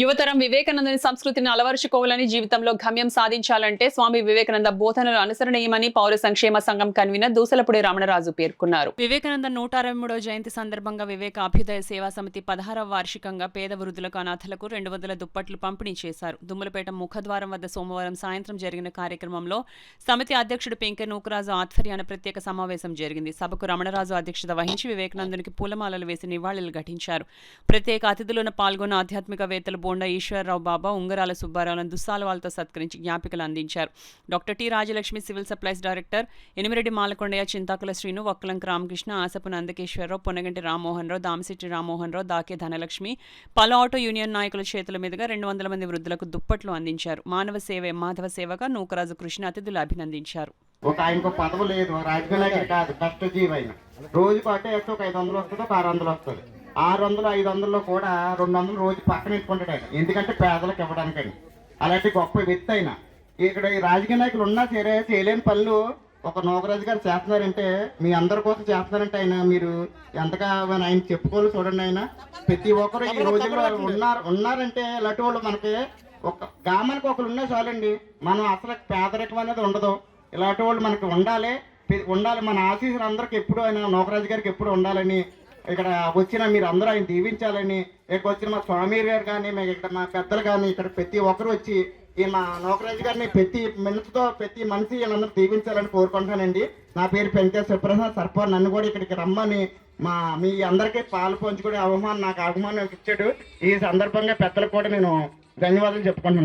యువతరం వివేకానందుని సంస్కృతిని అలవరుచుకోవాలని, జీవితంలో గమ్యం సాధించాలంటే స్వామి వివేకానంద బోధనలు అనుసరణీయమని పౌర సంక్షేమ సంఘం కన్వీనర్ దూసలపూడి రమణరాజు పేర్కొన్నారు. వివేకానంద 163వ జయంతి సందర్భంగా వివేక అభ్యుదయ సేవా సమితి 16వ వార్షికంగా పేద వృద్ధులకు, అనాథలకు 200 దుప్పట్లు పంపిణీ చేశారు. దుమ్మలపేట ముఖద్వారం వద్ద సోమవారం సాయంత్రం జరిగిన కార్యక్రమంలో సమితి అధ్యక్షుడు పెంకె నూకరాజు ఆధ్వర్యాన ప్రత్యేక సమావేశం జరిగింది. సభకు రమణరాజు అధ్యక్షత వహించి వివేకానందునికి పూలమాలలు వేసి నివాళులు ఘటించారు. ప్రత్యేక అతిథులను పాల్గొన్న ఆధ్యాత్మికవేత్తలు బోండా ఈశ్వరరావు బాబా, ఉంగరాల సుబ్బారావులను దుస్సాలవాలతో సత్కరించి జ్ఞాపికలు అందించారు. Doctor T Rajalakshmi, civil supplies director, Enimireddy Malakondaiah, Chintakula Srinu, Vakkalanka Ramakrishna, Asapu నందకేశ్వరరావు, పొన్నగంటి రామ్మోహన్ రావు, దామిశెట్టి రామ్మోహన్ రావు, దాకే ధనలక్ష్మి, పలు ఆటో యూనియన్ నాయకుల చేతుల మీదుగా 200 మంది వృద్ధులకు దుప్పట్లు అందించారు. మానవ సేవే మాధవ సేవగా నూకరాజు కృష్ణ అతిథులు అభినందించారు. ఒక ఆయనకు పదవి లేదు, రాజకీయ నాయకుడు కాదు, కష్టజీవి అయిన రోజు పాటు ఒక 500 వస్తుంది, ఒక 600 వస్తుంది. 600, 500లో కూడా 200 రోజు పక్కన పెట్టుకుంటాడు ఆయన, ఎందుకంటే పేదలకు ఇవ్వడానికని. అలాంటి గొప్ప వ్యక్తి అయిన ఇక్కడ ఈ రాజకీయ నాయకులు ఉన్నా సరే చేయలేని పనులు ఒక నూకరాజు గారు చేస్తున్నారంటే, మీ అందరి కోసం చేస్తున్నారంటే ఆయన మీరు ఎంతగా ఆయన చెప్పుకోవాలి. చూడండి, ఆయన ప్రతి ఒక్కరు ఈ రోజుల్లో ఉన్నారంటే ఇలాంటి వాళ్ళు మనకి ఒక గ్రామానికి ఒకరు ఉన్నా చాలండి, మనం అసలు పేదరికం అనేది ఉండదు. ఇలాంటి వాళ్ళు మనకి ఉండాలి. మన ఆశీస్సులు అందరికి ఎప్పుడు ఆయన నూకరాజు గారికి ఎప్పుడు ఉండాలని, ఇక్కడ వచ్చిన మీరు అందరూ ఆయన దీవించాలని, ఇక్కడ వచ్చిన మా స్వామి గారు కానీ, ఇక్కడ మా పెద్దలు కానీ, ఇక్కడ ప్రతి ఒక్కరు వచ్చి ఈ మా నూకరాజు గారిని ప్రతి మనసుతో ప్రతి మనిషి వీళ్ళందరూ దీవించాలని కోరుకుంటానండి. నా పేరు పెంకే సుప్రసాద్ సర్పంచ్. నన్ను కూడా ఇక్కడికి రమ్మని మీ అందరికీ పాలు పంచుకునే నాకు అవమానం ఇచ్చాడు. ఈ సందర్భంగా పెద్దలకు కూడా నేను ధన్యవాదాలు చెప్పుకుంటున్నాను.